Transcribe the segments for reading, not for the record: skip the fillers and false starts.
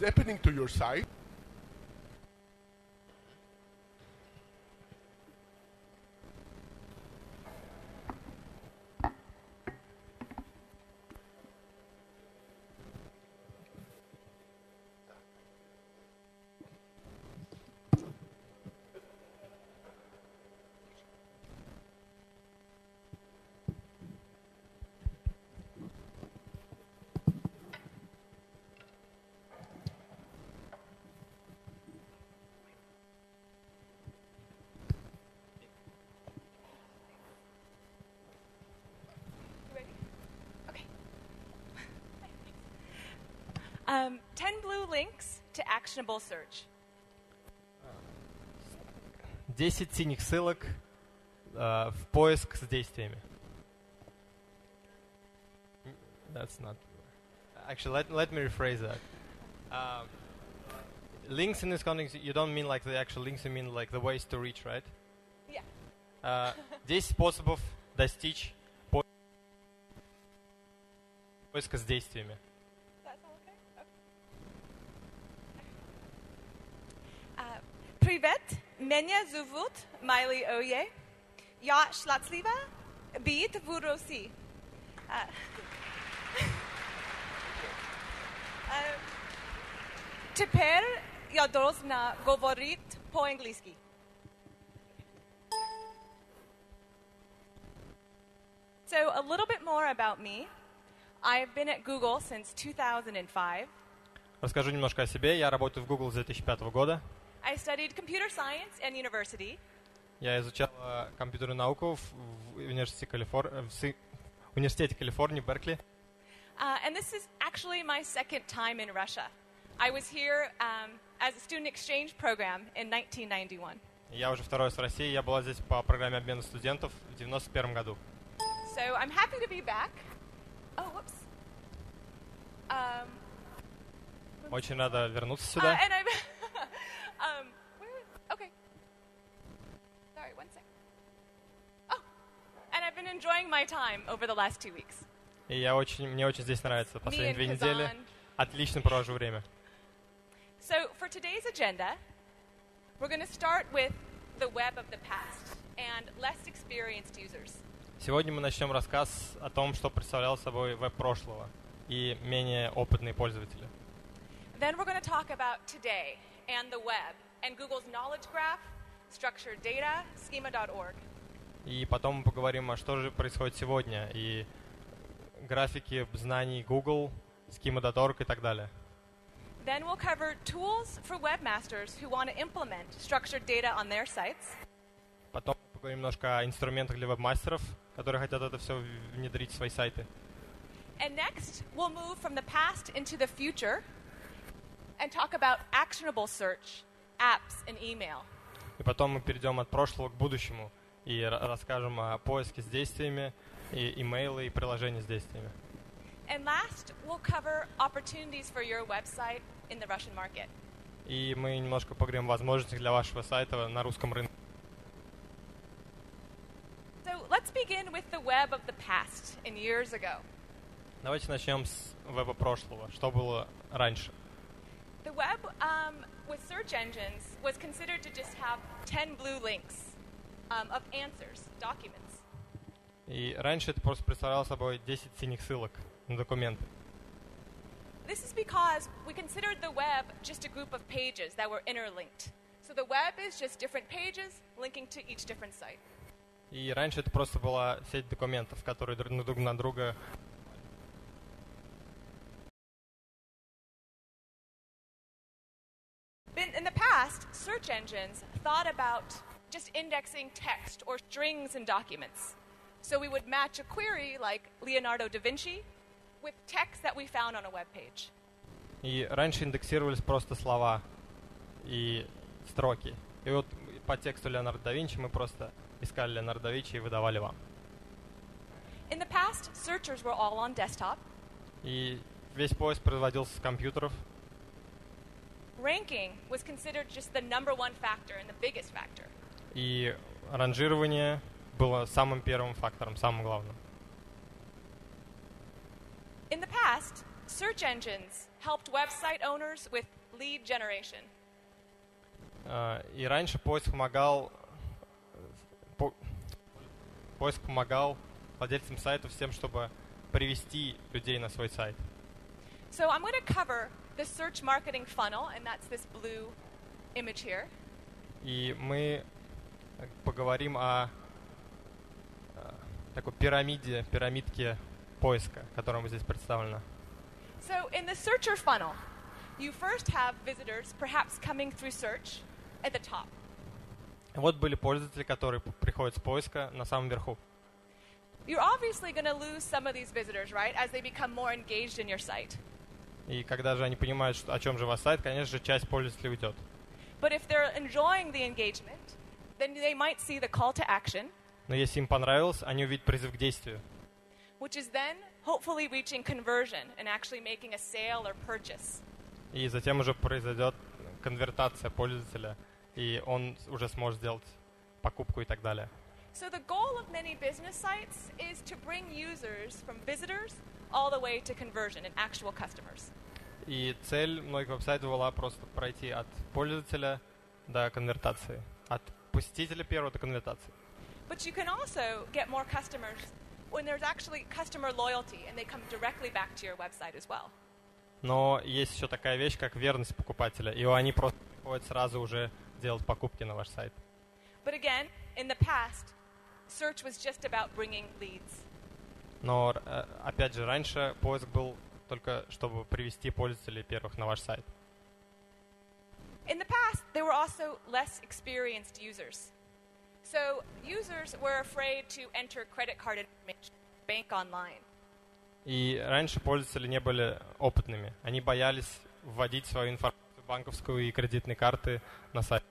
happening to your site. Okay. 10 blue links to actionable search. 10 синих ссылок в поиск с действиями. That's not... Actually, let me rephrase that. Links in this context, you don't mean like the actual links, you mean like the ways to reach, right? Yeah. 10 способов достичь поиска с действиями. Привет, меня зовут Майли Ое. Я счастлива быть в России. Теперь я должна говорить по-английски. So a little bit more about me. I've been at Google since 2005. Расскажу немножко о себе. Я работаю в Google с 2005 года. I studied computer science at university. Я изучал компьютерную науку в университете Калифорнии, Беркли. And this is actually my second time in Russia. I was here as a student exchange program in 1991. Я уже второй раз в России. Я была здесь по программе обмена студентов в 91 году. So I'm happy to be back. Oh, whoops. Очень рада вернуться сюда. And I'm okay. Sorry, one sec. Oh, and I've been enjoying my time over the last 2 weeks. И мне очень здесь нравится. Последние 2 недели отлично провожу время. So for today's agenda, we're going to start with the web of the past and less experienced users. Сегодня мы начнем рассказ о том, что представлял собой веб прошлого и менее опытные пользователи. Then we're going to talk about today and the web and Google's knowledge graph, structured data, schema.org. И потом мы поговорим, а что же происходит сегодня, и графики знаний Google, schema.org и так далее. Then we'll cover tools for webmasters who want to implement structured data on their sites. Потом поговорим немножко о инструментах для веб-мастеров, которые хотят это все внедрить в свои сайты. And next, we'll move from the past into the future and talk about actionable search, apps, and email. И потом мы перейдем от прошлого к будущему и расскажем о поиске с действиями, и имейлы, и приложения с действиями. And last, we'll cover opportunities for your website in the Russian market. И мы немножко поговорим о возможностях для вашего сайта на русском рынке. So let's begin with the web of the past and years ago. Давайте начнем с веба прошлого. Что было раньше? The web with search engines was considered to just have 10 blue links of answers, documents. И раньше это просто представляло собой 10 синих ссылок на документы. This is because we considered the web just a group of pages that were interlinked. So the web is just different pages linking to each different site. И раньше это просто была сеть документов, которые друг на друга... In the past, search engines thought about just indexing text or strings in documents. So we would match a query like Leonardo da Vinci with text that we found on a web page. И раньше индексировались просто слова и строки. И вот по тексту Леонардо да Винчи мы просто искали Леонардо да Винчи и выдавали вам. In the past, searchers were all on desktop. И весь поиск производился с компьютеров. Ranking was considered just the number one factor and the biggest factor. И ранжирование было самым первым фактором, самым главным. In the past, search engines helped website owners with lead generation. И раньше поиск помогал владельцам сайтов с тем, чтобы привести людей на свой сайт. So I'm going to cover the search marketing funnel, and that's this blue image here. И мы поговорим о такой пирамидке поиска, которая здесь представлена. So in the searcher funnel, you first have visitors perhaps coming through search at the top. Вот были пользователи, которые приходят с поиска на самом верху. You're obviously going to lose some of these visitors, right, as they become more engaged in your site. И когда же они понимают, о чем же ваш сайт, конечно же, часть пользователей уйдет. But if they're enjoying the engagement, then they might see the call to action, Но если им понравилось, они увидят призыв к действию. which is then hopefully reaching conversion and actually making a sale or purchase. И затем уже произойдет конвертация пользователя, и он уже сможет сделать покупку и так далее. So the goal of many business sites is to bring users from visitors all the way to conversion and actual customers. И цель многих веб-сайтов была просто пройти от пользователя до конвертации, от посетителя первого до конвертации. But you can also get more customers when there's actually customer loyalty and they come directly back to your website as well. Но есть еще такая вещь, как верность покупателя, и они просто приходят сразу уже делать покупки на ваш сайт. But again, in the past, search was just about bringing leads. Но, опять же, раньше поиск был только, чтобы привести пользователей первых на ваш сайт. In the past, there were also less experienced users. So users were afraid to enter credit card information, bank online. И раньше пользователи не были опытными. Они боялись вводить свою информацию банковскую и кредитные карты на сайт.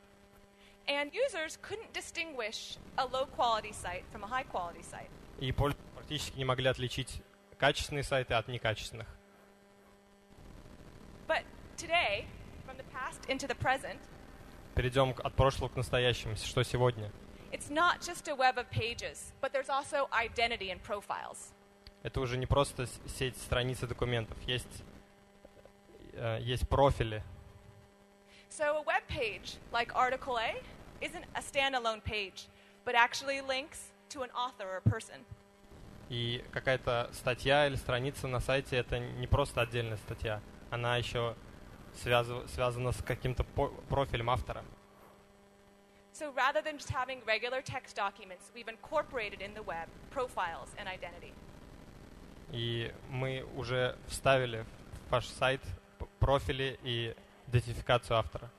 And users couldn't distinguish a low-quality site from a high-quality site. И пользователи практически не могли отличить качественные сайты от некачественных. But today, from the past into the present, Перейдем от прошлого к настоящему. Что сегодня? it's not just a web of pages, but there's also identity and profiles. Это уже не просто сеть страниц и документов. Есть профили. So a web page, like Article A, isn't a standalone page, but actually links to an author or a person. И какая-то статья или страница на сайте — это не просто отдельная статья. Она еще связана с каким-то профилем автора. So rather than just having regular text documents, we've incorporated in the web profiles and identity. И мы уже вставили в ваш сайт профили и идентификацию автора.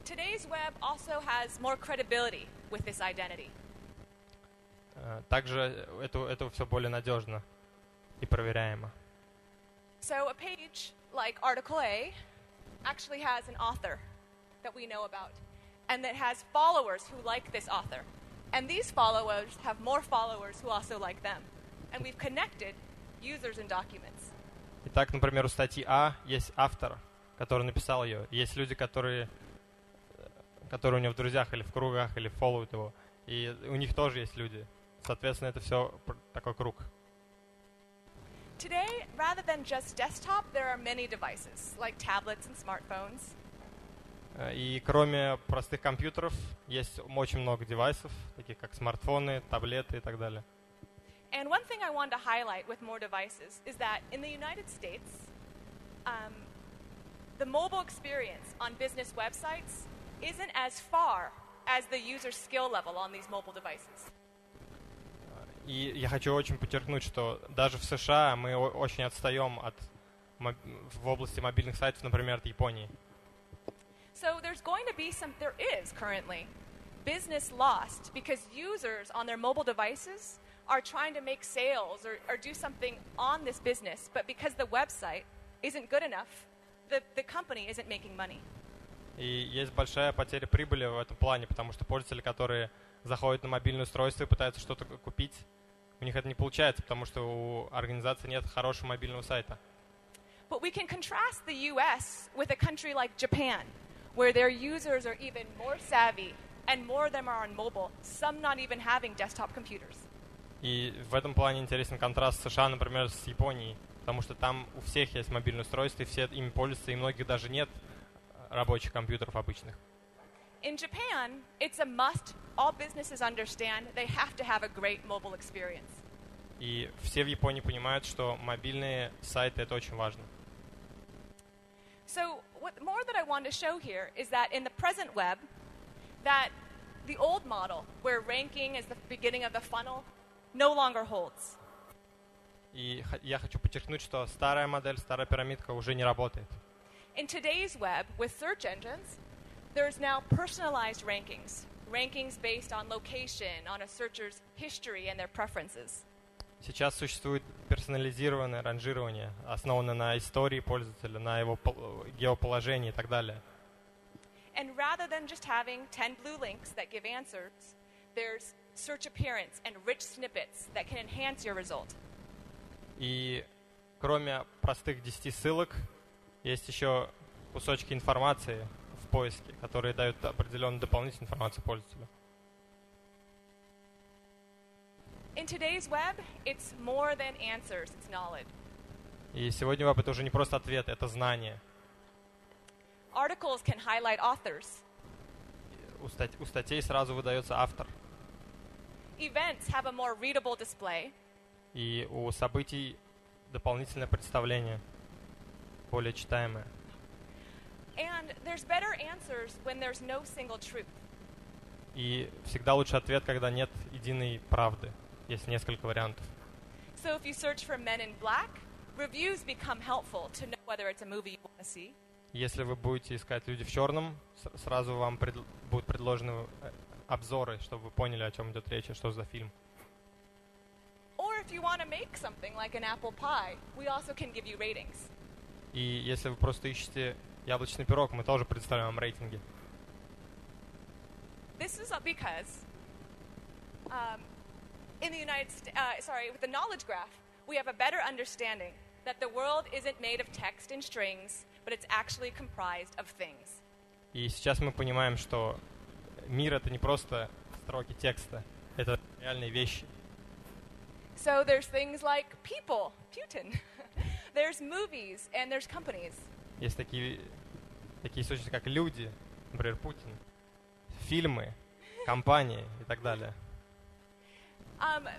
Today's web also has more credibility with this identity. Также это все более надежно и проверяемо. So a page like Article A actually has an author that we know about, and that has followers who like this author. And these followers have more followers who also like them. And we've connected users and documents. Итак, например, у статьи А есть автор, который написал ее. Есть люди, которые у него в друзьях или в кругах, или фолловят его. И у них тоже есть люди. Соответственно, это все такой круг. Today, rather than just desktop, there are many devices, like tablets and smartphones. И кроме простых компьютеров, есть очень много девайсов, таких как смартфоны, таблеты и так далее. And one thing I want to highlight with more devices is that in the United States, the mobile experience on business websites isn't as far as the user's skill level on these mobile devices. И я хочу очень подчеркнуть, что даже в США мы очень отстаем в области мобильных сайтов, например, от Японии. So there is currently business lost because users on their mobile devices are trying to make sales or do something on this business, but because the website isn't good enough, the company isn't making money. И есть большая потеря прибыли в этом плане, потому что пользователи, которые заходят на мобильное устройство и пытаются что-то купить, у них это не получается, потому что у организации нет хорошего мобильного сайта. But we can contrast the US with a country like Japan, where their users are even more savvy and more of them are on mobile, some not even having desktop computers. И в этом плане интересен контраст США, например, с Японией. потому что там у всех есть мобильное устройство, и все ими пользуются, и многих даже нет рабочих компьютеров обычных. In Japan, it's a must. All businesses understand they have to have a great mobile experience. И все в Японии понимают, что мобильные сайты — это очень важно. So what more that I want to show here is that in the present web, that the old model, where ranking is the beginning of the funnel, no longer holds. И я хочу подчеркнуть, что старая модель, старая пирамидка уже не работает. In today's web, with search engines, there's now personalized rankings. Rankings based on location, on a searcher's history and their preferences. Сейчас существует персонализированное ранжирование, основанное на истории пользователя, на его геоположении и так далее. And rather than just having 10 blue links that give answers, there's search appearance and rich snippets that can enhance your result. И кроме простых 10 ссылок, есть еще кусочки информации в поиске, которые дают определенную дополнительную информацию пользователю. In today's web, it's more than answers, it's knowledge. И сегодня веб — это уже не просто ответ, это знание. Articles can highlight authors. У статей сразу выдается автор. Events have a more readable display. И у событий дополнительное представление, более читаемое. And there's better answers when there's no single truth. И всегда лучше ответ, когда нет единой правды. Есть несколько вариантов. So if you search for Men in Black, reviews become helpful to know whether it's a movie you want to see. Если вы будете искать «Люди в черном», сразу вам будут предложены обзоры, чтобы вы поняли, о чем идет речь, что за фильм. Or if you want to make something like an apple pie, we also can give you ratings. И если вы просто ищете яблочный пирог, мы тоже предоставляем вам рейтинги. This is because in the with the knowledge graph, we have a better understanding that the world isn't made of text and strings, but it's actually comprised of things. И сейчас мы понимаем, что мир — это не просто строки текста, это реальные вещи. So there's things like people, Putin. There's movies and there's companies. Есть такие источники, как люди, например, Путин, фильмы, компании и так далее.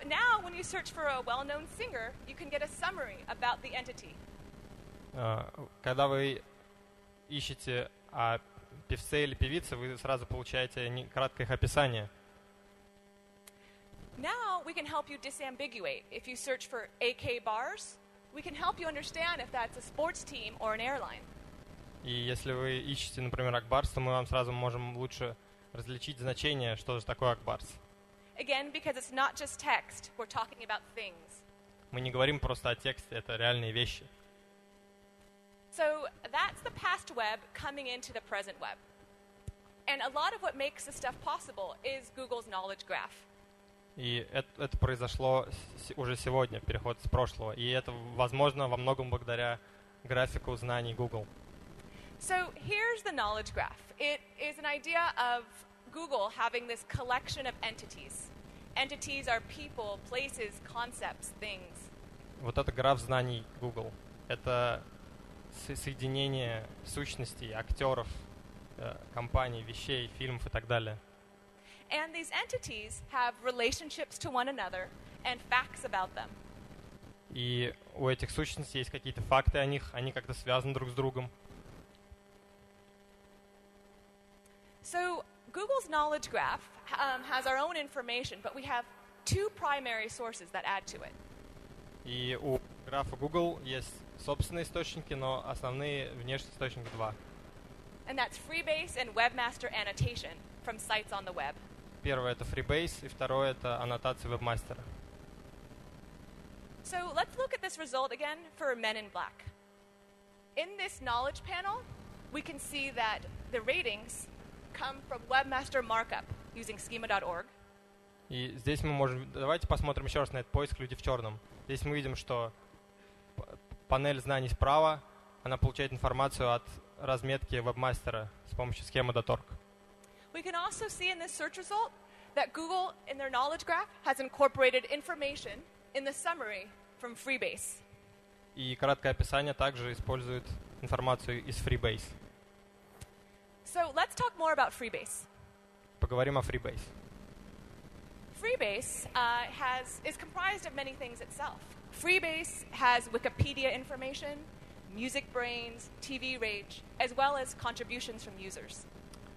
Now, when you search for a well-known singer, you can get a summary about the entity. Когда вы ищете о певце или певице, вы сразу получаете краткое их описание. Now we can help you disambiguate. If you search for AK bars, we can help you understand if that's a sports team or an airline. И если вы ищете, например, Акбарс, то мы вам сразу можем лучше различить значение, что же такое Акбарс. Again, because it's not just text, we're talking about things. Мы не говорим просто о тексте, это реальные вещи. So that's the past web coming into the present web. And a lot of what makes this stuff possible is Google's knowledge graph. И это произошло уже сегодня, переход с прошлого. И это возможно во многом благодаря графику знаний Google. So here's the knowledge graph. It is an idea of Google having this collection of entities. Entities are people, places, concepts, things. Вот это граф знаний Google. Это соединение сущностей, актеров, компаний, вещей, фильмов и так далее. And these entities have relationships to one another and facts about them. И у этих сущностей есть какие-то факты о них, они как-то связаны друг с другом. So Google's knowledge graph has our own information, but we have two primary sources that add to it. И у графа Google есть собственные источники, но основные внешние источники два. And that's Freebase and Webmaster Annotation from sites on the web. Первое — это Freebase, и второе — это аннотация вебмастера. So let's look at this result again for Men in Black. In this knowledge panel, we can see that the ratings come from Webmaster Markup using schema.org. И здесь мы можем... Давайте посмотрим еще раз на этот поиск «Люди в черном». Здесь мы видим, что панель знаний справа, она получает информацию от разметки вебмастера с помощью schema.org. We can also see in this search result that Google, in their knowledge graph, has incorporated information in the summary from Freebase. И краткое описание также использует информацию из Freebase. So let's talk more about Freebase. Поговорим о Freebase. Freebase is comprised of many things itself. Freebase has Wikipedia information, Music Brains, TV Rage, as well as contributions from users.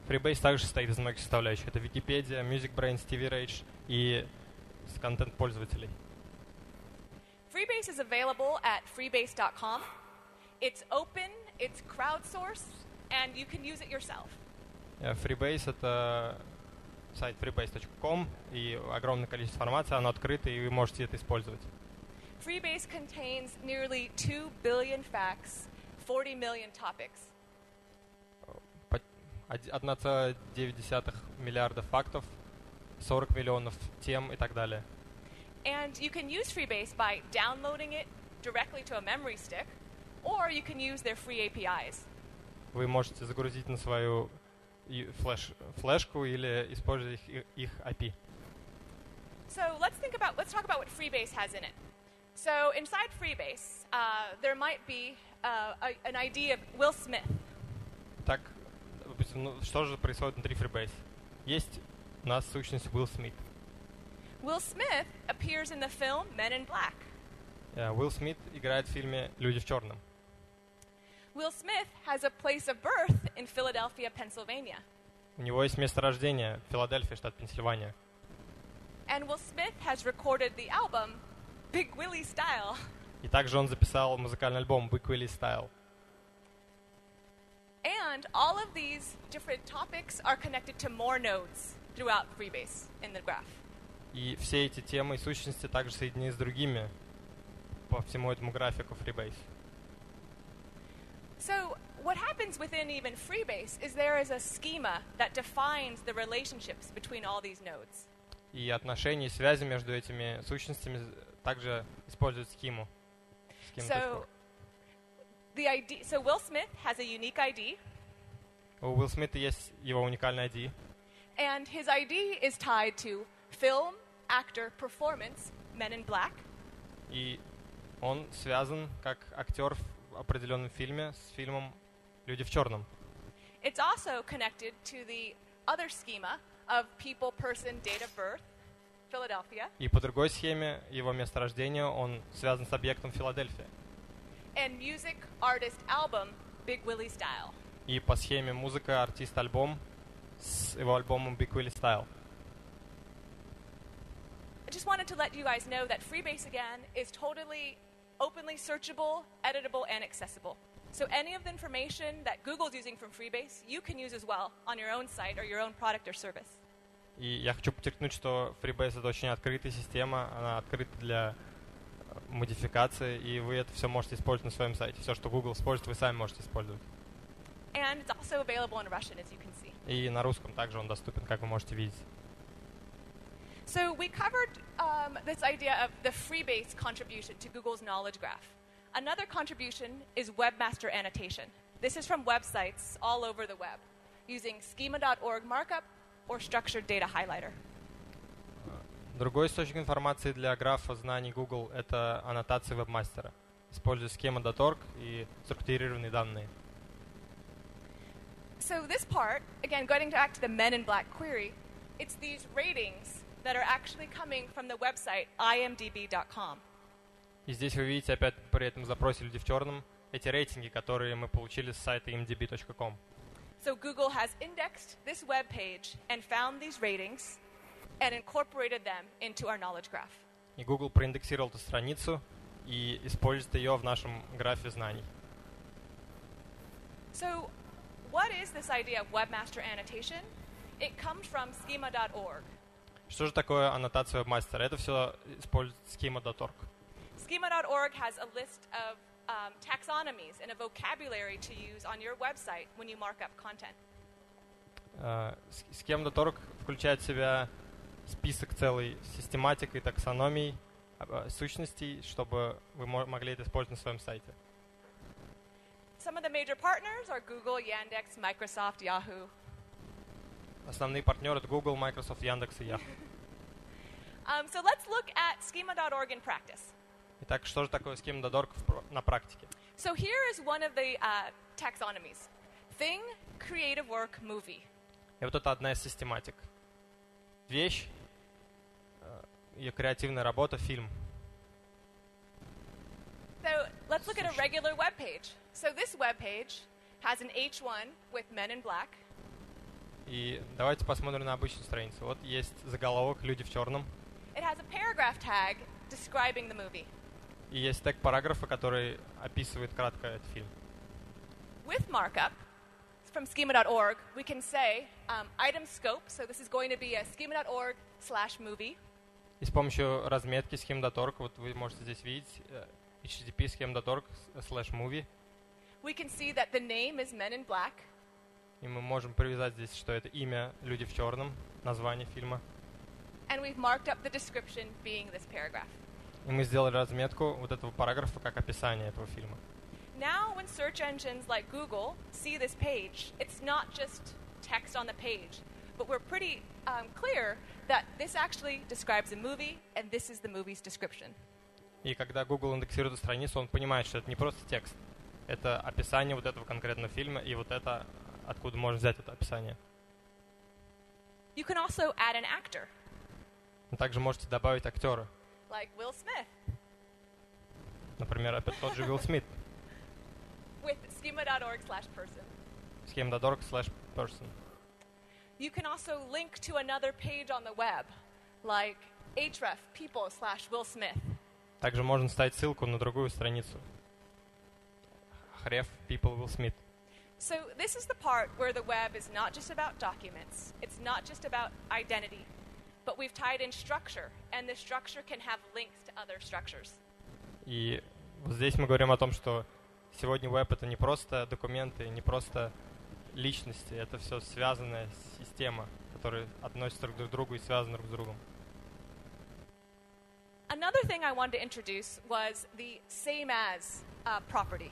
Freebase также состоит из многих составляющих. Это Википедия, Music Brains, TV Rage и контент пользователей. Freebase is available at freebase.com. It's open, it's crowdsourced, and you can use it yourself. Freebase — это сайт freebase.com, и огромное количество информации, оно открыто, и вы можете это использовать. Freebase contains nearly 2 billion facts, 40 million topics. 1,9 миллиарда фактов, 40 миллионов тем и так далее. And you can use Freebase by downloading it directly to a memory stick, or you can use their free APIs. Вы можете загрузить на свою флешку или использовать их API. So let's talk about what Freebase has in it. So inside Freebase, there might be an ID of Will Smith. Так, что же происходит внутри Freebase? Есть у нас сущность Will Smith. Will Smith appears in the film Men in Black. Уилл Смит играет в фильме «Люди в черном». Will Smith has a place of birth in Philadelphia, Pennsylvania. У него есть место рождения в Филадельфии, штат Пенсильвания. And Will Smith has recorded the album Big Willie Style. И также он записал музыкальный альбом Big Willie Style. And all of these different topics are connected to more nodes throughout Freebase in the graph. И все эти темы и сущности также соединены с другими по всему этому графику Freebase. So what happens within even Freebase is there is a schema that defines the relationships between all these nodes. И отношения и связи между этими сущностями также используют схему. So Will Smith has a unique ID. У Уилла Смита есть его уникальный ID. And his ID is tied to film, actor, performance, Men in Black. И он связан как актер в определенном фильме с фильмом «Люди в черном». It's also connected to the other schema of people, person, date of birth, Philadelphia. И по другой схеме его место рождения он связан с объектом Филадельфия. And music, artist, album, Big Willie Style. И по схеме музыка, артист, альбом с его альбомом Big Willie Style. I just wanted to let you guys know that Freebase, again, is totally openly searchable, editable, and accessible. So any of the information that Google's using from Freebase, you can use as well on your own site or your own product or service. И я хочу подчеркнуть, что Freebase — это очень открытая система, она открыта для модификации, и вы это все можете использовать на своем сайте. Все, что Google использует, вы сами можете использовать. And it's also available in Russian, as you can see. И на русском также он доступен, как вы можете видеть. So we covered this idea of the Freebase contribution to Google's knowledge graph. Another contribution is webmaster annotation. This is from websites all over the web, using schema.org markup or structured data highlighter. Другой источник информации для графа знаний Google — это аннотации вебмастера, используя schema.org и структурированные данные. So this part, again, going back to the Men in Black query, it's these ratings that are actually coming from the website imdb.com. И здесь вы видите опять при этом запросе «Люди в черном» эти рейтинги, которые мы получили с сайта imdb.com. So Google has indexed this web page and found these ratings and incorporated them into our knowledge graph. И Google проиндексировал эту страницу и использует ее в нашем графе знаний. So what is this idea of webmaster annotation? It comes from schema.org. Что же такое аннотация вебмастера? Это все использует schema.org. Schema.org has a list of taxonomies and a vocabulary to use on your website when you mark up content. Schema.org включает в себя список целой систематикой, таксономий, сущностей, чтобы вы могли это использовать на своем сайте. Some of the major partners are Google, Yandex, Microsoft, Yahoo. Основные партнеры — это Google, Microsoft, Яндекс и Yahoo. So let's look at schema.org in practice. Итак, что же такое schema.org на практике? So here is one of the taxonomies. Thing, creative work, movie. И вот это одна из систематик. Вещь, ее креативная работа, фильм. So let's look at a regular web page. So this web page has an H1 with men in black. И давайте посмотрим на обычную страницу. Вот есть заголовок «Люди в черном». It has a paragraph tag describing the movie. И есть тег параграфа, который описывает кратко этот фильм. With markup from schema.org, we can say item scope. So this is going to be a schema.org/movie. И с помощью разметки schema.org, вот вы можете здесь видеть http schema.org/movie. We can see that the name is Men in Black. И мы можем привязать здесь, что это имя «Люди в черном», название фильма. And we've marked up the description being this paragraph. И мы сделали разметку вот этого параграфа как описание этого фильма. Now, when search engines like Google see this page, it's not just text on the page, but we're pretty clear that this actually describes a movie, and this is the movie's description. И когда Google индексирует эту страницу, он понимает, что это не просто текст, это описание вот этого конкретного фильма, и вот это, откуда можно взять это описание. You can also add an actor. Вы также можете добавить актера. Like Will Smith. Например, опять тот же Уилл Смит. With schema.org/person. schema.org/person. You can also link to another page on the web, like href people/Will Smith. Также можно ставить ссылку на другую страницу. href people Will Smith. So this is the part where the web is not just about documents. It's not just about identity. But we've tied in structure, and the structure can have links to other structures. И вот здесь мы говорим о том, что сегодня веб — это не просто документы, не просто личности, это все связанная система, которая относится друг к другу и связана друг с другом. Another thing I wanted to introduce was the same as property.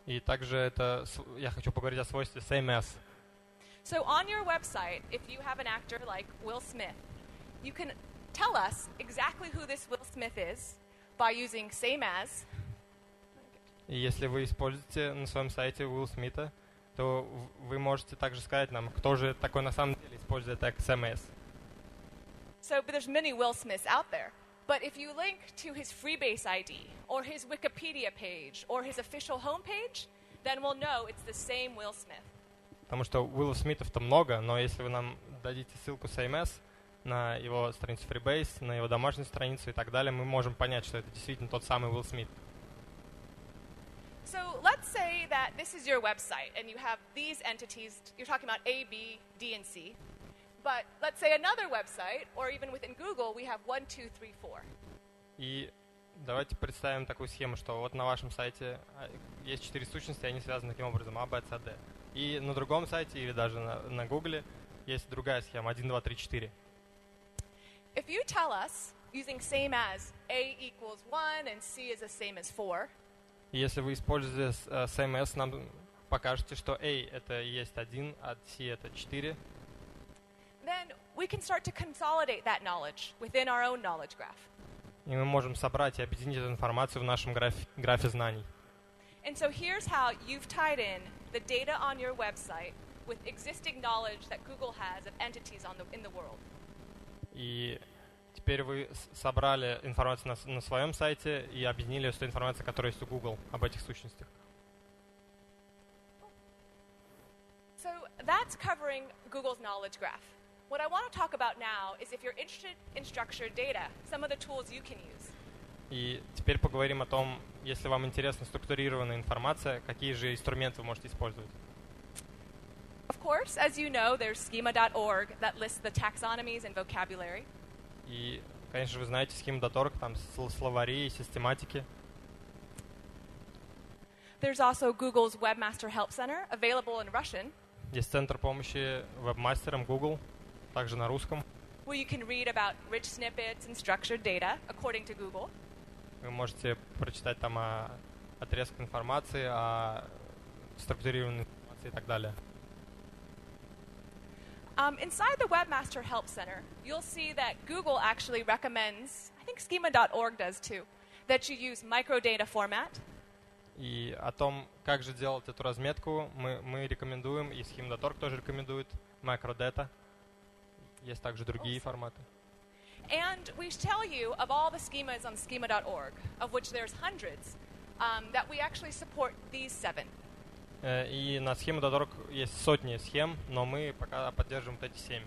И также это я хочу поговорить о свойстве same as. So on your website, if you have an actor like Will Smith, you can tell us exactly who this Will Smith is by using same as. И если вы используете на своем сайте Уилла Смита, то вы можете также сказать нам, кто же такой на самом деле, используя тег same as. So, but there's many Will Smiths out there. But if you link to his Freebase ID, or his Wikipedia page, or his official homepage, then we'll know it's the same Will Smith. Потому что Уилла Смитов-то много, но если вы нам дадите ссылку same as на его страницу Freebase, на его домашнюю страницу и так далее, мы можем понять, что это действительно тот самый Уилл Смит. So let's say that this is your website, and you have these entities. You're talking about A, B, D, and C. But let's say another website, or even within Google, we have 1, 2, 3, 4. И давайте представим такую схему, что вот на вашем сайте есть 4 сущности, они связаны таким образом: А, Б, С, Д. И на другом сайте, или даже на Гугле, есть другая схема: 1, 2, 3, 4. If you tell us, using same as, A equals 1 and C is the same as 4, И если вы используете same as, нам покажете, что A — это и есть 1, а C — это 4, then we can start to consolidate that knowledge within our own knowledge graph. и мы можем собрать и объединить эту информацию в нашем графе знаний. And so here's how you've tied in the data on your website with existing knowledge that Google has of entities in the world. И теперь вы собрали информацию на своем сайте и объединили ее с той информацией, которая есть у Google об этих сущностях. So that's covering Google's knowledge graph. What I want to talk about now is if you're interested in structured data, some of the tools you can use. И теперь поговорим о том, если вам интересна структурированная информация, какие же инструменты вы можете использовать. Of course, as you know, there's schema.org that lists the taxonomies and vocabulary. И, конечно, вы знаете schema.org, там словари и систематики. There's also Google's Webmaster Help Center, available in Russian, Есть центр помощи веб-мастерам Google, также на русском. where you can read about rich snippets and structured data, according to Google. Вы можете прочитать там о отрезках информации, о структурированной информации и так далее. Inside the Webmaster Help Center, you'll see that Google actually recommends, I think schema.org does too, that you use microdata format. И о том, как же делать эту разметку, мы рекомендуем, и Schema.org тоже рекомендует microdata. Есть также другие форматы. And we tell you of all the schemas on schema.org, of which there's hundreds, that we actually support these 7. И на Schema.org есть сотни схем, но мы пока поддерживаем вот эти 7.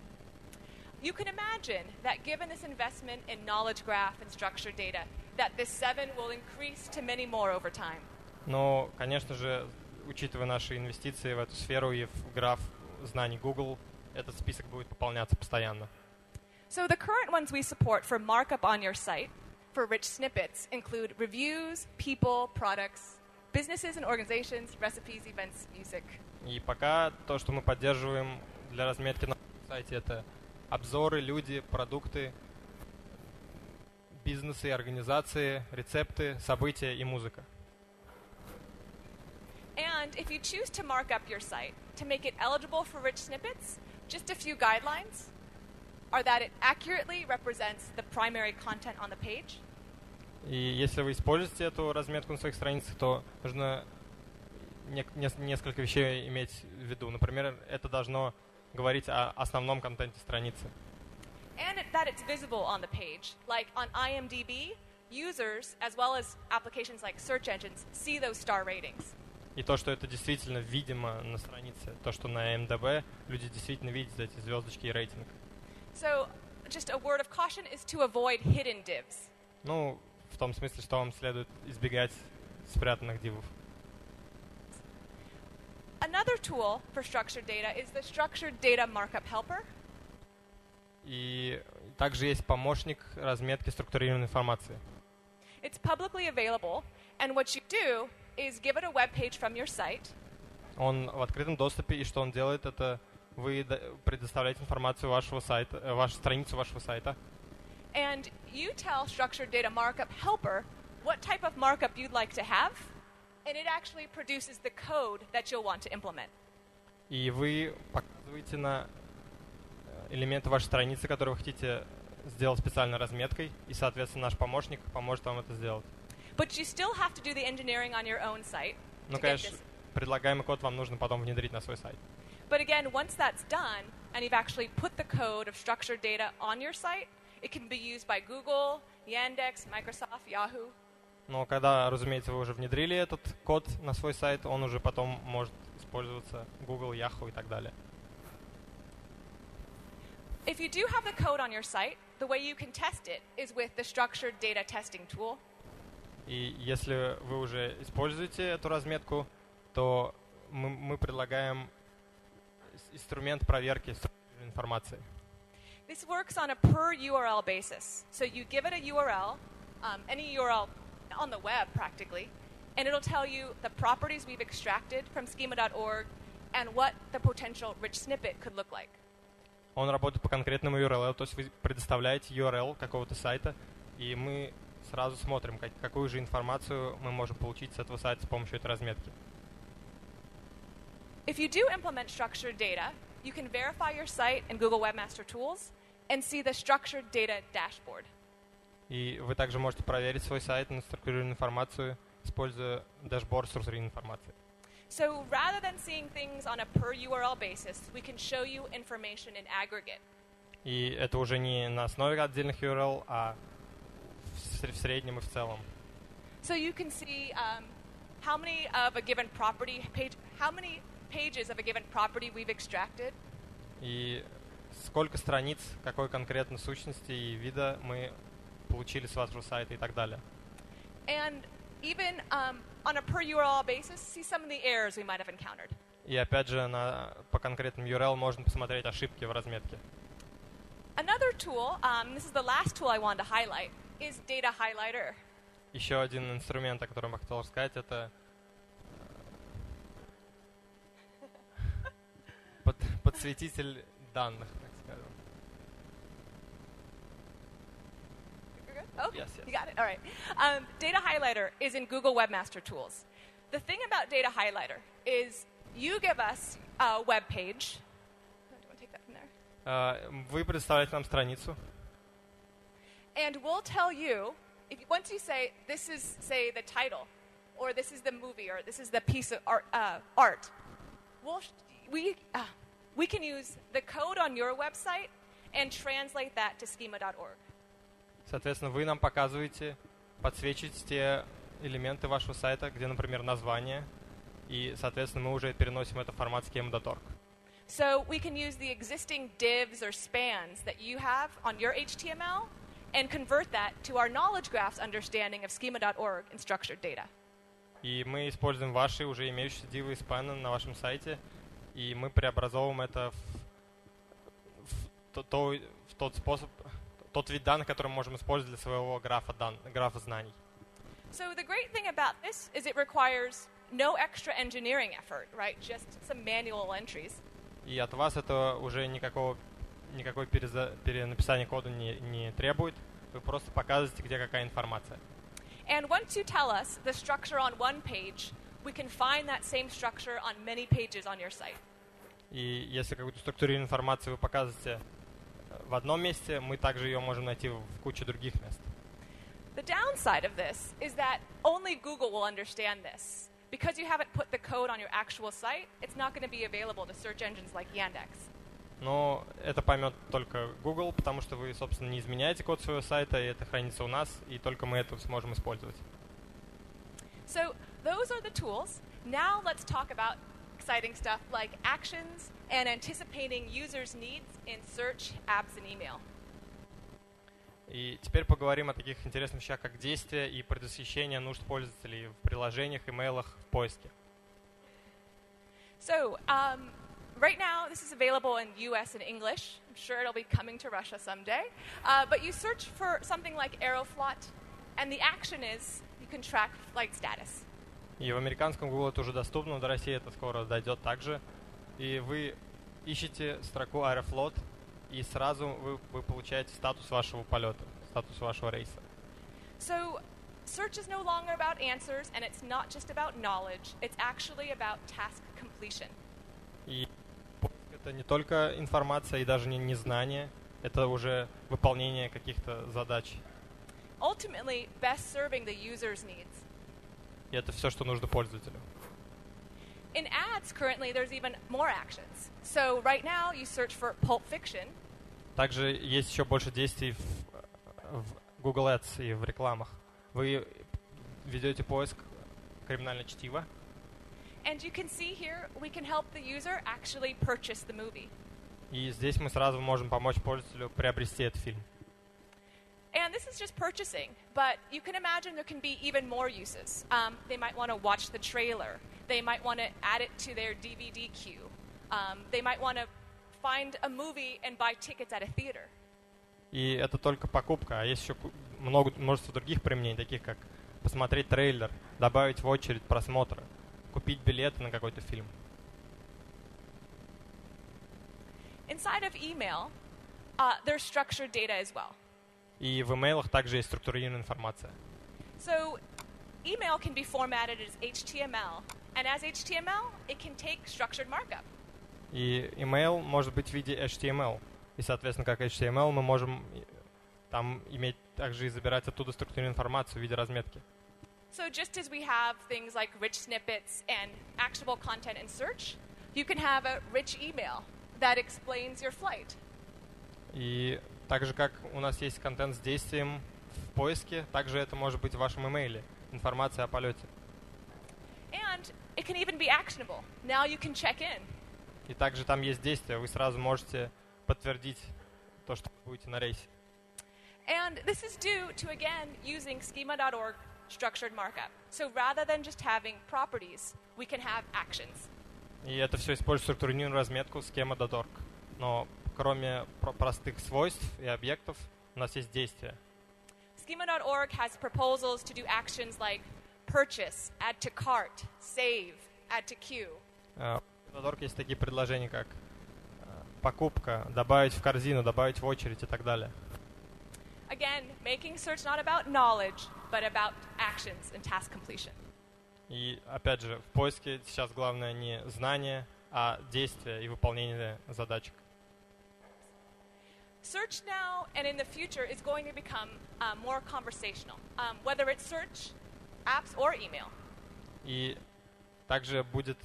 You can imagine that given this investment in knowledge graph and structured data, that this 7 will increase to many more over time. Но, конечно же, учитывая наши инвестиции в эту сферу и в граф знаний Google, этот список будет пополняться постоянно. So the current ones we support for markup on your site for rich snippets include reviews, people, products, businesses and organizations, recipes, events, music. И пока то, что мы поддерживаем для разметки на сайте, это обзоры, люди, продукты, бизнесы, организации, рецепты, события и музыка. And if you choose to mark up your site to make it eligible for rich snippets, just a few guidelines are that it accurately represents the primary content on the page. И если вы используете эту разметку на своих страницах, то нужно несколько вещей иметь в виду. Например, это должно говорить о основном контенте страницы. And that it's visible on the page. Like on IMDb, users, as well as applications like search engines, see those star ratings. И то, что это действительно видимо на странице, то, что на MDB люди действительно видят эти звездочки и рейтинг. So, just a word of caution is to avoid hidden divs. Ну, в том смысле, что вам следует избегать спрятанных дивов. Another tool for structured data is the structured data markup helper. И также есть помощник разметки структурированной информации. It's publicly available, and what you do is give it a web page from your site. Он в открытом доступе, и что он делает, это вы предоставляете информацию вашего сайта, вашу страницу вашего сайта. And you tell structured data markup helper what type of markup you'd like to have, and it actually produces the code that you'll want to implement. И вы показываете на элементы вашей страницы, которые вы хотите сделать специальной разметкой, и, соответственно, наш помощник поможет вам это сделать. But you still have to do the engineering on your own site. Ну, конечно, предлагаемый код вам нужно потом внедрить на свой сайт. But again, once that's done, and you've actually put the code of structured data on your site, it can be used by Google, Yandex, Microsoft, Yahoo. Но когда, разумеется, вы уже внедрили этот код на свой сайт, он уже потом может использоваться Google, Yahoo и так далее. If you do have the code on your site, the way you can test it is with the structured data testing tool. И если вы уже используете эту разметку, то мы предлагаем инструмент проверки структурированной информации. This works on a per URL basis. So you give it a URL, any URL on the web practically, and it'll tell you the properties we've extracted from schema.org and what the potential rich snippet could look like. Он работает по конкретному URL, то есть вы предоставляете URL какого-то сайта, и мы сразу смотрим, какую же информацию мы можем получить с этого сайта с помощью этой разметки. If you do implement structured data, you can verify your site in Google Webmaster Tools and see the structured data dashboard. И вы также можете проверить свой сайт на структурированную информацию, используя дашборд структурированной информации. So rather than seeing things on a per URL basis, we can show you information in aggregate. И это уже не на основе отдельных URL, а в среднем и в целом. So you can see how many of a given property page, how many pages of a given property we've extracted. И сколько страниц какой конкретно сущности и вида мы получили с вашего сайта и так далее. And even on a per URL basis, see some of the errors we might have encountered. И опять же по конкретным URL можно посмотреть ошибки в разметке. Another tool, this is the last tool I want to highlight, is Data Highlighter. Еще один инструмент, о котором я хотел рассказать, это подсветитель данных, так скажем. Okay, Yes. you got it. All right. Data Highlighter is in Google Webmaster Tools. The thing about Data Highlighter is you give us a web page. Do you want to take that from there? Вы предоставляете нам страницу, And we'll tell you once you say, this is, say, the title, or this is the movie, or this is the piece of art, we can use the code on your website and translate that to schema.org. Соответственно, вы нам показываете, подсвечиваете те элементы вашего сайта, где, например, название, и, соответственно, мы уже переносим это в формат schema.org. So we can use the existing divs or spans that you have on your HTML and convert that to our knowledge graph's understanding of schema.org and structured data. И мы используем ваши уже имеющиеся дивы и спаны на вашем сайте, и мы преобразовываем это в тот способ, тот вид данных, который мы можем использовать для своего графа знаний. So the great thing about this is it requires no extra engineering effort, right? Just some manual entries. И от вас это уже никакой перенаписания кода не требует. Вы просто показываете, где какая информация. And once you tell us the structure on one page, we can find that same structure on many pages on your site. И если какую-то структурированную информацию вы показываете в одном месте, мы также ее можем найти в куче других мест. The downside of this is that only Google will understand this. Because you haven't put the code on your actual site, it's not going to be available to search engines like Yandex. Но это поймет только Google, потому что вы, собственно, не изменяете код своего сайта, и это хранится у нас, и только мы это сможем использовать. So those are the tools. Now let's talk about exciting stuff like actions and anticipating users' needs in search, apps, and email. И теперь поговорим о таких интересных вещах, как действия и предвосхищение нужд пользователей в приложениях, имейлах, в поиске. So, right now, this is available in US and English. I'm sure it'll be coming to Russia someday. But you search for something like Aeroflot, and the action is you can track flight status. И в американском Google это уже доступно, до России это скоро дойдет также. И вы ищете строку Aeroflot, и сразу вы получаете статус вашего полета, статус вашего рейса. So, search is no longer about answers, and it's not just about knowledge. It's actually about task completion. И это не только информация и даже не знание, это уже выполнение каких-то задач. Ultimately, best serving the user's needs. И это все, что нужно пользователю. In ads, currently, there's even more actions. So right now, you search for Pulp Fiction. Также есть еще больше действий в Google Ads и в рекламах. Вы ведете поиск криминального чтива. And you can see here, we can help the user actually purchase the movie. И здесь мы сразу можем помочь пользователю приобрести этот фильм. And this is just purchasing, but you can imagine there can be even more uses. They might want to watch the trailer. They might want to add it to their DVD queue. They might want to find a movie and buy tickets at a theater. И это только покупка, а есть еще множество других применений, таких как посмотреть трейлер, добавить в очередь просмотра, купить билеты на какой-то фильм. Inside of email, there's structured data as well. И в имейлах также есть структурированная информация. So, email can be formatted as HTML, and as HTML, it can take structured markup. И email может быть в виде HTML. И, соответственно, как HTML мы можем там иметь также и забирать оттуда структурированную информацию в виде разметки. So just as we have things like rich snippets and actionable content in search, you can have a rich email that explains your flight. И так же, как у нас есть контент с действием в поиске, также это может быть в вашем имейле, информация о полете. And it can even be actionable. Now you can check in. И также там есть действия, вы сразу можете подтвердить то, что вы будете на рейсе. And this is due to, again, using schema.org structured markup. So rather than just having properties, we can have actions. И это все использует структурированную разметку schema.org. Но кроме простых свойств и объектов, у нас есть действия. Schema.org has proposals to do actions like purchase, add to cart, save, add to queue. В schema.org есть такие предложения, как покупка, добавить в корзину, добавить в очередь и так далее. Again, making search not about knowledge, but about actions and task completion. И опять же, в поиске сейчас главное не знание, а действие и выполнение задачек. Search now and in the future is going to become more conversational, whether it's search, apps, or email. И также будет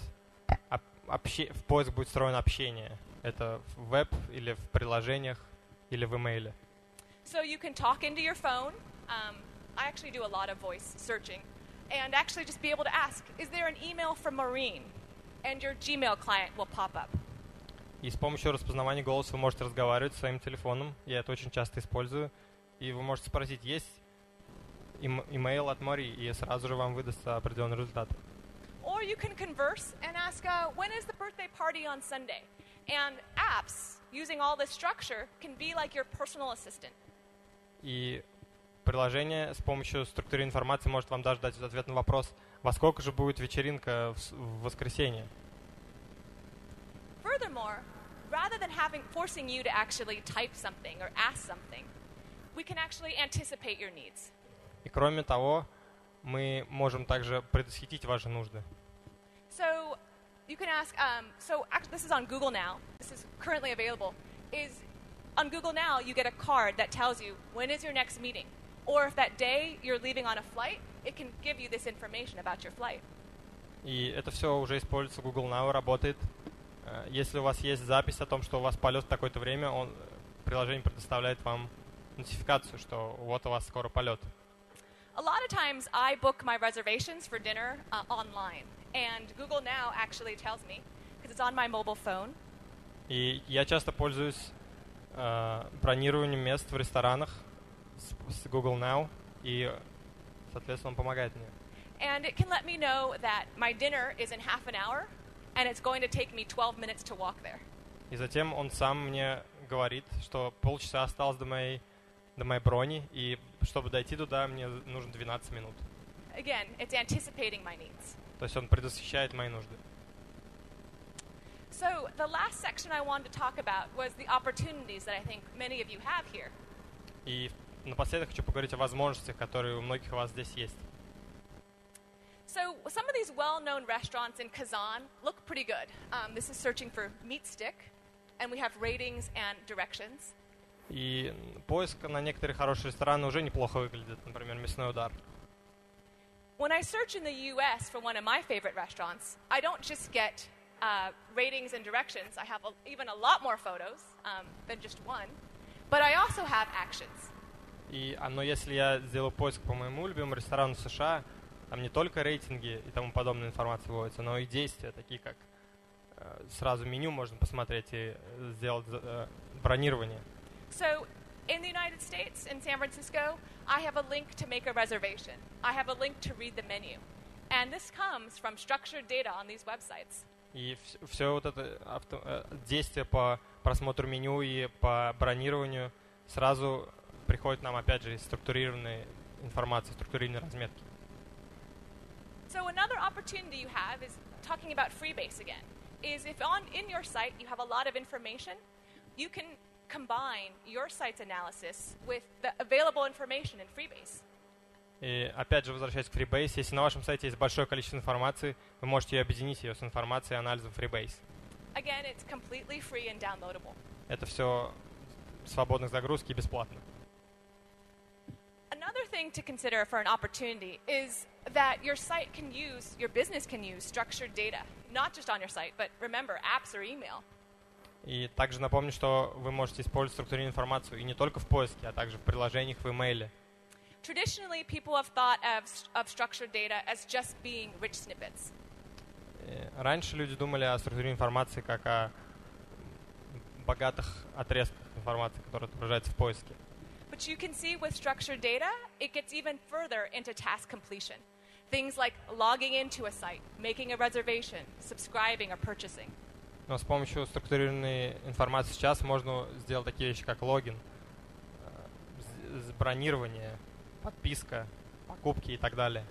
в поиск будет встроено общение. Это в веб или в приложениях или в имейле. So you can talk into your phone. I actually do a lot of voice searching. And actually just be able to ask, is there an email from Maureen? And your Gmail client will pop up. И с помощью распознавания голоса вы можете разговаривать со своим телефоном. Я это очень часто использую. И вы можете спросить, есть имейл от Мари, и сразу же вам выдастся определенный результат. Or you can converse and ask, when is the birthday party on Sunday? And apps, using all this structure, can be like your personal assistant. И приложение с помощью структуры информации может вам даже дать ответ на вопрос, во сколько же будет вечеринка в воскресенье. Furthermore, rather than forcing you to actually type something or ask something, we can actually anticipate your needs. И кроме того, мы можем также предвосхитить ваши нужды. So you can ask, actually this is on Google Now, this is currently available, is on Google Now you get a card that tells you when is your next meeting. Or if that day you're leaving on a flight, it can give you this information about your flight. И это все уже используется, Google Now работает. Если у вас есть запись о том, что у вас полет в такое-то время, приложение предоставляет вам нотификацию, что вот у вас скоро полет. A lot of times I book my reservations for dinner online, and Google Now actually tells me, because it's on my mobile phone. И я часто пользуюсь бронированием мест в ресторанах с Google Now, и, соответственно, он помогает мне. And it can let me know that my dinner is in half an hour, and it's going to take me 12 minutes to walk there. И затем он сам мне говорит, что полчаса осталось до моей брони, и чтобы дойти туда, мне нужно 12 минут. Again, it's anticipating my needs. То есть он предвосхищает мои нужды. So the last section I wanted to talk about was the opportunities that I think many of you have here. И напоследок хочу поговорить о возможностях, которые у многих у вас здесь есть. So some of these well-known restaurants in Kazan look pretty good. This is searching for meat stick, and we have ratings and directions. И поиск на некоторые хорошие рестораны уже неплохо выглядит, например, «Мясной удар». When I search in the U.S. for one of my favorite restaurants, I don't just get ratings and directions. I have even a lot more photos than just one, but I also have actions. Но если я сделаю поиск по моему любимому ресторану в США, там не только рейтинги и тому подобная информация выводится, но и действия, такие как сразу меню можно посмотреть и сделать бронирование. So, in the United States, in San Francisco, I have a link to make a reservation. I have a link to read the menu. And this comes from structured data on these websites. И все вот это действие по просмотру меню и по бронированию сразу приходит нам, опять же, из структурированной информации, структурированной разметки. So another opportunity you have is talking about Freebase again. Is if in your site you have a lot of information, you can combine your site's analysis with the available information in Freebase. И опять же, возвращаясь к Freebase, если на вашем сайте есть большое количество информации, вы можете объединить ее с информацией и анализом Freebase. Again, it's completely free and downloadable. Это все свободно к загрузке и бесплатно. Another thing to consider for an opportunity is that your site can use, your business can use structured data, not just on your site, but remember, apps or email. И также напомню, что вы можете использовать структурированную информацию и не только в поиске, а также в приложениях, в имейле. Traditionally, people have thought of structured data as just being rich snippets. Раньше люди думали о структуре информации как о богатых отрезках информации, которые отображаются в поиске. But you can see with structured data, it gets even further into task completion. Things like logging into a site, making a reservation, subscribing or purchasing. Но с помощью структурированной информации сейчас можно сделать такие вещи, как логин, бронирование, подписка, покупки и так далее.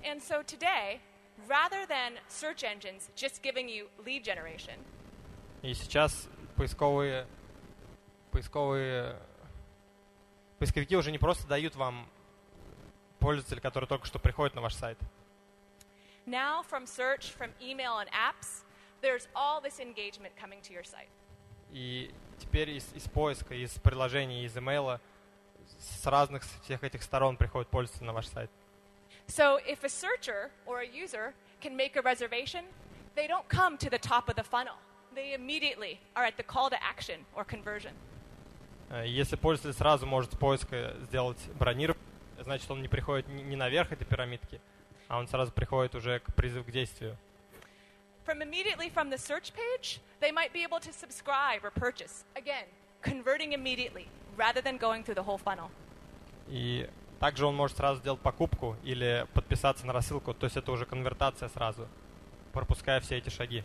And so today, rather than search engines just giving you lead generation, и сейчас поисковики уже не просто дают вам пользователя, который только что приходит на ваш сайт. now from search, from email and apps, there's all this engagement coming to your site. И теперь из поиска, из приложений, из имейла, с разных всех этих сторон приходят пользователи на ваш сайт. So if a searcher or a user can make a reservation, they don't come to the top of the funnel. They immediately are at the call to action or conversion. Если пользователь сразу может с поиска сделать бронирование, значит, он не приходит не наверх этой пирамидки, а он сразу приходит уже к призыву к действию. Immediately from the search page, they might be able to subscribe or purchase. Again, converting immediately rather than going through the whole funnel. И также он может сразу сделать покупку или подписаться на рассылку, то есть это уже конвертация сразу, пропуская все эти шаги.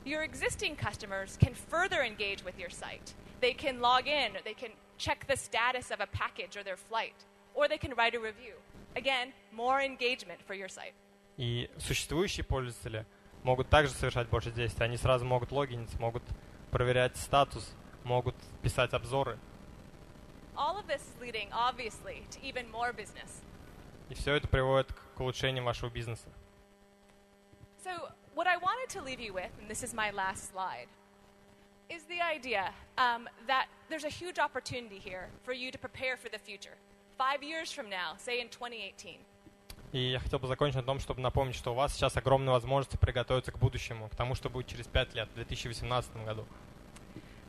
Your existing customers can further engage with your site. They can log in, or they can check the status of a package or their flight, or they can write a review. Again, more engagement for your site. И существующие пользователи могут также совершать больше действий. Они сразу могут логиниться, могут проверять статус, могут писать обзоры. All of this is leading, obviously, to even more business. И все это приводит к улучшению вашего бизнеса. So, what I wanted to leave you with, and this is my last slide, is the idea that there's a huge opportunity here for you to prepare for the future. 5 years from now, say in 2018. И я хотел бы закончить на том, чтобы напомнить, что у вас сейчас огромные возможности приготовиться к будущему, к тому, что будет через 5 лет, в 2018 году.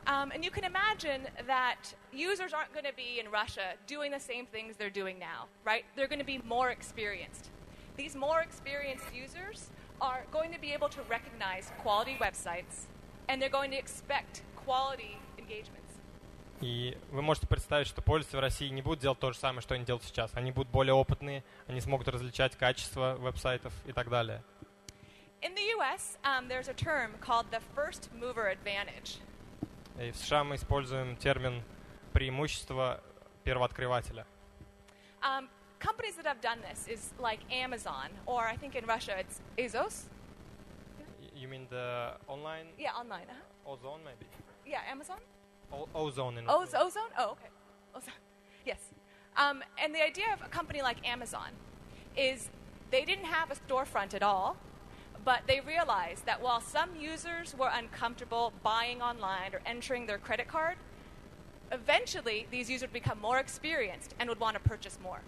And you can imagine that users aren't going to be in Russia doing the same things they're doing now, right? They're going to be more experienced. These more experienced users are going to be able to recognize quality websites, and they're going to expect quality engagements. И вы можете представить, что пользователи в России не будут делать то же самое, что они делают сейчас. Они будут более опытные, они смогут различать качество веб-сайтов и так далее. In the US, there's a term called the first mover advantage. И в США мы используем термин преимущество первооткрывателя. Companies that have done this is like Amazon, or I think in Russia it's Azos. You mean the online? Yeah, online. Ozone, maybe? Yeah, Amazon? Ozone. Ozone? Oh, okay. Ozone. Yes. And the idea of a company like Amazon is they didn't have a storefront at all, but they realized that while some users were uncomfortable buying online or entering their credit card, eventually these users would become more experienced and would want to purchase more.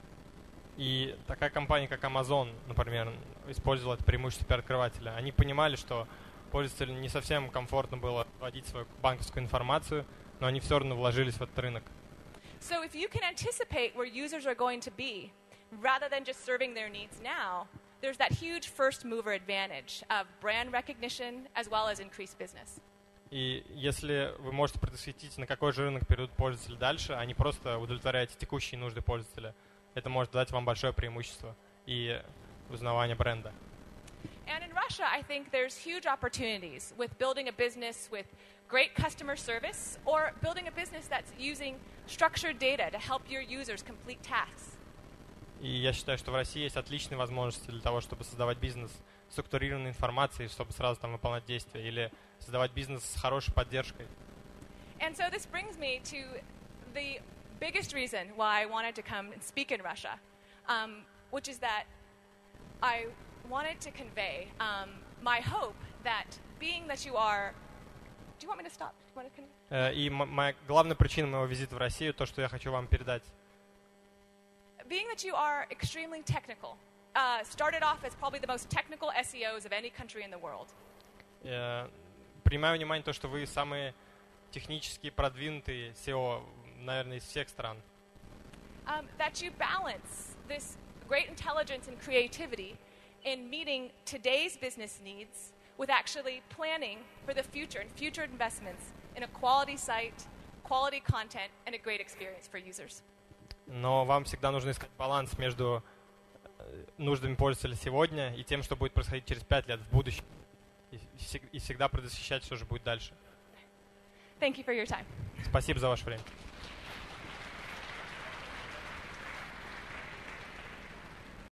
И такая компания, как Amazon, например, использовала это преимущество первооткрывателя. Они понимали, что пользователям не совсем комфортно было вводить свою банковскую информацию, но они все равно вложились в этот рынок. So if you can anticipate where users are going to be, rather than just serving their needs now, there's that huge first mover advantage of brand recognition as well as increased business. И если вы можете предусмотреть, на какой же рынок перейдут пользователи дальше, а не просто удовлетворяете текущие нужды пользователя, это может дать вам большое преимущество и узнавание бренда. And in Russia, I think there's huge opportunities with building a business with great customer service or building a business that's using structured data to help your users complete tasks. И я считаю, что в России есть отличные возможности для того, чтобы создавать бизнес с структурированной информацией, чтобы сразу там выполнять действия, или создавать бизнес с хорошей поддержкой. And so this brings me to the biggest reason why I wanted to come and speak in Russia, which is that I wanted to convey my hope that being that you are... Do you want me to stop? Do you want to convey? И моя главная причина моего визита в Россию, то, что я хочу вам передать. Being that you are extremely technical, started off as probably the most technical SEOs of any country in the world. Принимаю внимание то, что вы самые технически продвинутые SEO, наверное, из всех стран. That you balance this great intelligence and creativity in meeting today's business needs with actually planning for the future and future investments in a quality site, quality content, and a great experience for users. Но вам всегда нужно искать баланс между нуждами пользователя сегодня и тем, что будет происходить через 5 лет в будущем. И всегда предвосхищать, что же будет дальше. Thank you for your time. Спасибо за ваше время.